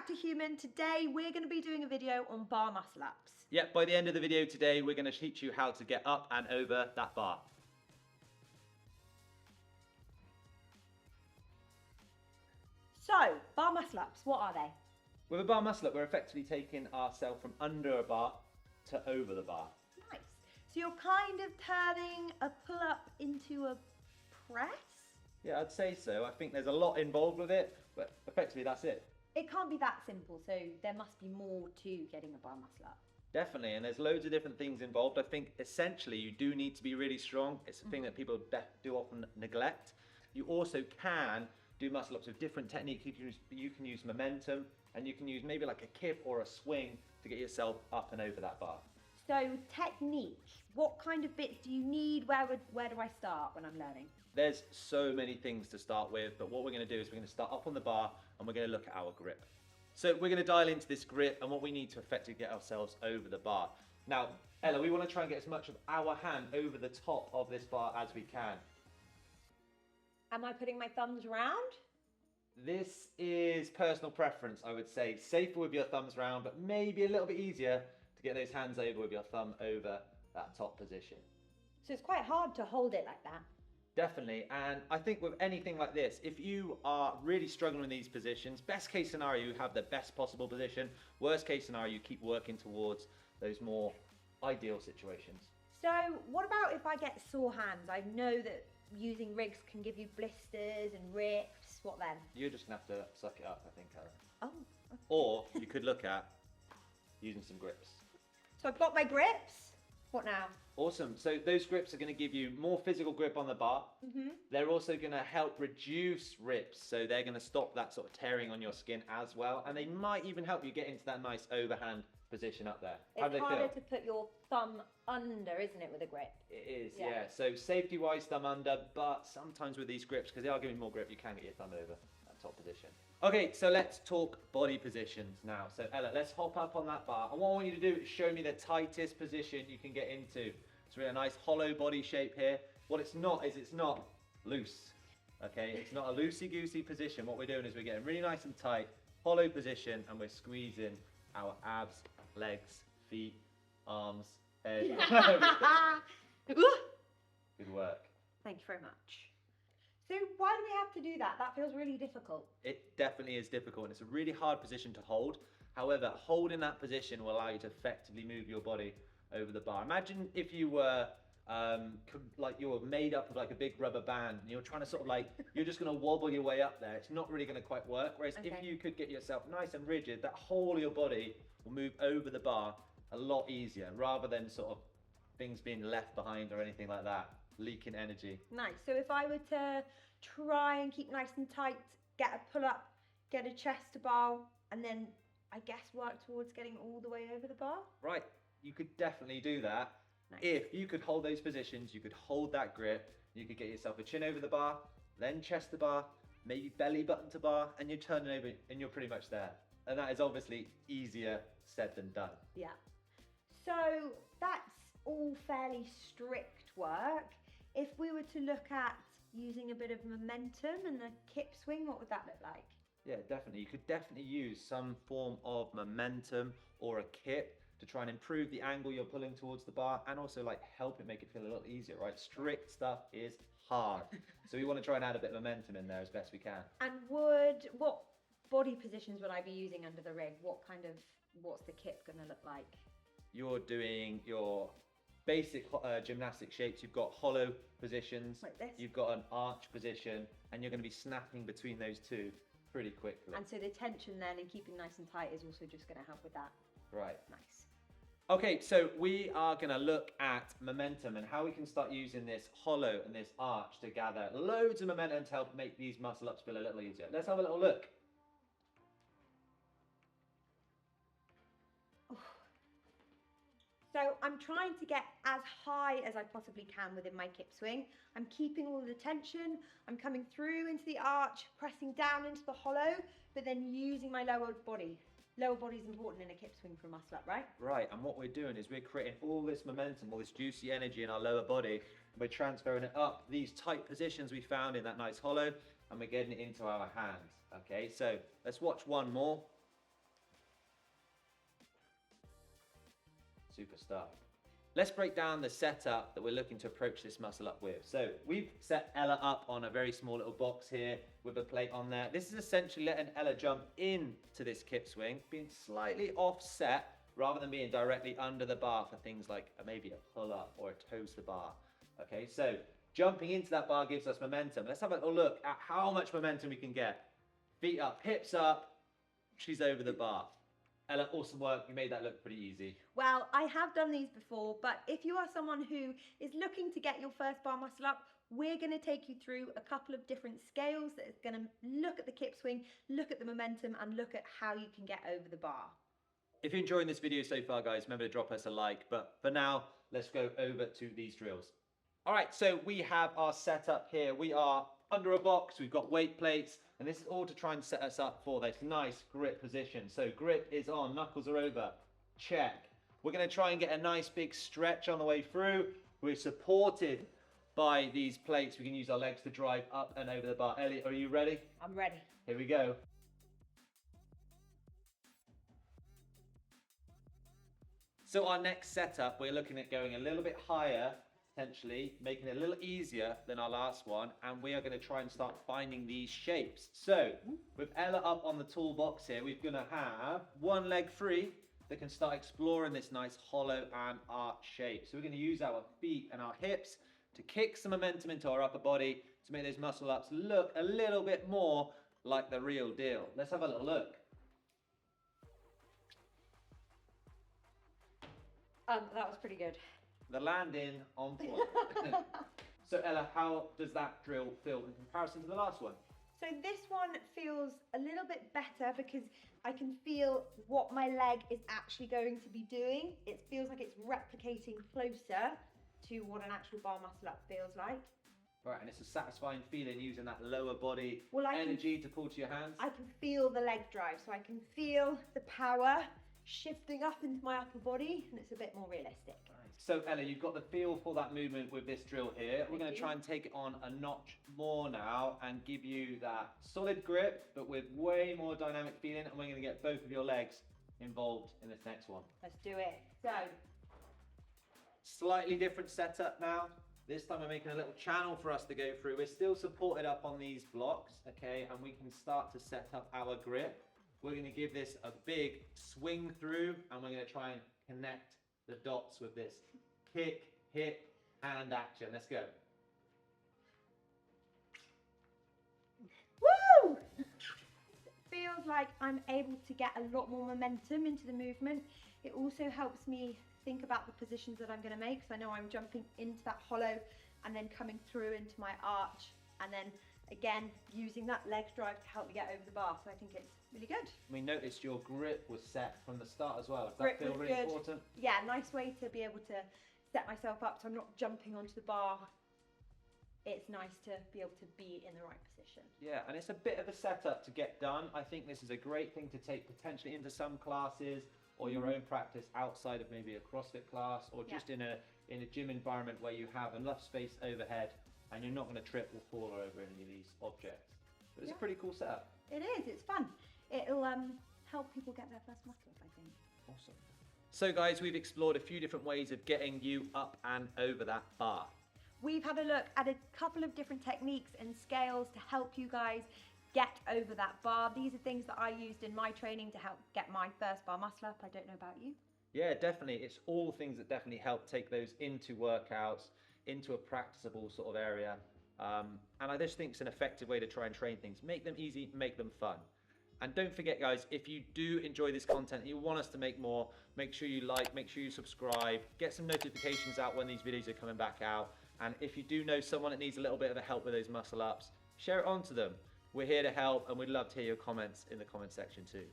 back to HUMN. Today we're going to be doing a video on bar muscle ups. Yeah, by the end of the video today, we're going to teach you how to get up and over that bar. So, bar muscle ups, what are they? With a bar muscle up, we're effectively taking ourselves from under a bar to over the bar. Nice. So you're kind of turning a pull up into a press? Yeah, I'd say so. I think there's a lot involved with it, but effectively that's it. It can't be that simple, so there must be more to getting a bar muscle up. Definitely, and there's loads of different things involved. I think essentially you do need to be really strong. It's a thing that people do often neglect. You also can do muscle ups with different techniques. You can use momentum, and you can use maybe like a kip or a swing to get yourself up and over that bar. So technique, what kind of bits do you need? Where do I start when I'm learning? There's so many things to start with, but what we're going to do is we're going to start up on the bar and we're going to look at our grip. So we're going to dial into this grip and what we need to effectively get ourselves over the bar. Now, Ella, we want to try and get as much of our hand over the top of this bar as we can. Am I putting my thumbs round? This is personal preference, I would say. Safer with your thumbs round, but maybe a little bit easier to get those hands over with your thumb over that top position. So it's quite hard to hold it like that. Definitely, and I think with anything like this, if you are really struggling with these positions, best case scenario, you have the best possible position. Worst case scenario, you keep working towards those more ideal situations. So what about if I get sore hands? I know that using rigs can give you blisters and rips. What then? You're just gonna have to suck it up, I think, Ella. Oh. Okay. Or you could look at using some grips. So I've got my grips. What now? Awesome. So those grips are going to give you more physical grip on the bar. They're also going to help reduce rips. So they're going to stop that sort of tearing on your skin as well. And they might even help you get into that nice overhand position up there. How do It's they harder feel? to put your thumb under, isn't it, with a grip? It is, Yeah. yeah. So safety-wise, thumb under, but sometimes with these grips, because they are giving more grip, you can get your thumb over that top position. Okay, so let's talk body positions now. So Ella, let's hop up on that bar. And what I want you to do is show me the tightest position you can get into. It's really a nice hollow body shape here. What it's not is it's not loose. Okay, it's not a loosey-goosey position. What we're doing is we're getting really nice and tight, hollow position, and we're squeezing our abs, legs, feet, arms, head. Good work. Thank you very much. So why do we have to do that? That feels really difficult. It definitely is difficult and it's a really hard position to hold. However, holding that position will allow you to effectively move your body over the bar. Imagine if you were like you were made up of like a big rubber band and you're trying to sort of like, you're just going to wobble your way up there. It's not really going to quite work. Whereas if you could get yourself nice and rigid, that whole of your body will move over the bar a lot easier rather than sort of things being left behind or anything like that, leaking energy. Nice. So if I were to try and keep nice and tight, get a pull up, get a chest to bar, and then I guess work towards getting all the way over the bar? Right, you could definitely do that. Nice. If you could hold those positions, you could hold that grip, you could get yourself a chin over the bar, then chest to bar, maybe belly button to bar, and you're turning over and you're pretty much there. And that is obviously easier said than done. Yeah. So that's all fairly strict work. If we were to look at using a bit of momentum and a kip swing, what would that look like? Yeah, definitely. You could definitely use some form of momentum or a kip to try and improve the angle you're pulling towards the bar and also like help it make it feel a little easier, right? Strict stuff is hard. So we want to try and add a bit of momentum in there as best we can. And what body positions would I be using under the rig? What's the kip going to look like? You're doing your basic gymnastic shapes. You've got hollow positions, Like this? You've got an arch position, and you're going to be snapping between those two pretty quickly. And so the tension then and keeping nice and tight is also just going to help with that. Right. Nice. Okay, so we are going to look at momentum and how we can start using this hollow and this arch to gather loads of momentum to help make these muscle ups feel a little easier. Let's have a little look. So I'm trying to get as high as I possibly can within my kip swing. I'm keeping all the tension. I'm coming through into the arch, pressing down into the hollow, but then using my lower body. Lower body is important in a kip swing for a muscle up, right? Right, and what we're doing is we're creating all this momentum, all this juicy energy in our lower body. We're transferring it up these tight positions we found in that nice hollow, and we're getting it into our hands. Okay, so let's watch one more. Superstar. Let's break down the setup that we're looking to approach this muscle up with. So we've set Ella up on a very small little box here with a plate on there. This is essentially letting Ella jump into this kip swing, being slightly offset rather than being directly under the bar for things like maybe a pull up or a toes to bar. Okay, so jumping into that bar gives us momentum. Let's have a little look at how much momentum we can get. Feet up, hips up, she's over the bar. Ella, awesome work. You made that look pretty easy. Well, I have done these before, but if you are someone who is looking to get your first bar muscle up, we're going to take you through a couple of different scales that is going to look at the kip swing, look at the momentum, and look at how you can get over the bar. If you're enjoying this video so far, guys, remember to drop us a like. But for now, let's go over to these drills. All right, so we have our setup here. We are under a box, we've got weight plates, and this is all to try and set us up for this nice grip position. So grip is on, knuckles are over, check. We're gonna try and get a nice big stretch on the way through. We're supported by these plates. We can use our legs to drive up and over the bar. Elliot, are you ready? I'm ready. Here we go. So our next setup, we're looking at going a little bit higher, potentially, making it a little easier than our last one, and we are going to try and start finding these shapes. So, with Ella up on the toolbox here, we're going to have one leg free that can start exploring this nice hollow and arch shape. So we're going to use our feet and our hips to kick some momentum into our upper body to make those muscle ups look a little bit more like the real deal. Let's have a little look. That was pretty good. The landing on point. So Ella, how does that drill feel in comparison to the last one? So this one feels a little bit better because I can feel what my leg is actually going to be doing. It feels like it's replicating closer to what an actual bar muscle up feels like. Right, and it's a satisfying feeling using that lower body I energy to pull to your hands. I can feel the leg drive, so I can feel the power shifting up into my upper body, and it's a bit more realistic. So Ella, you've got the feel for that movement with this drill here. We're going to try and take it on a notch more now and give you that solid grip, but with way more dynamic feeling, and we're going to get both of your legs involved in this next one. Let's do it. So, slightly different setup now. This time we're making a little channel for us to go through. We're still supported up on these blocks, okay, and we can start to set up our grip. We're going to give this a big swing through, and we're going to try and connect the dots with this kick, hip, hand action. Let's go. Woo! Feels like I'm able to get a lot more momentum into the movement. It also helps me think about the positions that I'm going to make, so I know I'm jumping into that hollow and then coming through into my arch, and then again using that leg drive to help me get over the bar. So I think it's really good. We noticed your grip was set from the start as well. Does Grip that feel was really good. important? Yeah, nice way to be able to set myself up so I'm not jumping onto the bar. It's nice to be able to be in the right position. Yeah, and it's a bit of a setup to get done. I think this is a great thing to take potentially into some classes or your own practice outside of maybe a CrossFit class, or just in a gym environment where you have enough space overhead and you're not going to trip or fall over any of these objects. But it's a pretty cool setup. It is, it's fun. It'll help people get their first muscle up, I think. Awesome. So guys, we've explored a few different ways of getting you up and over that bar. We've had a look at a couple of different techniques and scales to help you guys get over that bar. These are things that I used in my training to help get my first bar muscle up. I don't know about you. Yeah, definitely. It's all things that definitely help take those into workouts, into a practicable sort of area. And I just think it's an effective way to try and train things. Make them easy, make them fun. And don't forget, guys, if you do enjoy this content and you want us to make more, make sure you like, make sure you subscribe, get some notifications out when these videos are coming back out. And if you do know someone that needs a little bit of a help with those muscle ups, share it on to them. We're here to help, and we'd love to hear your comments in the comment section too.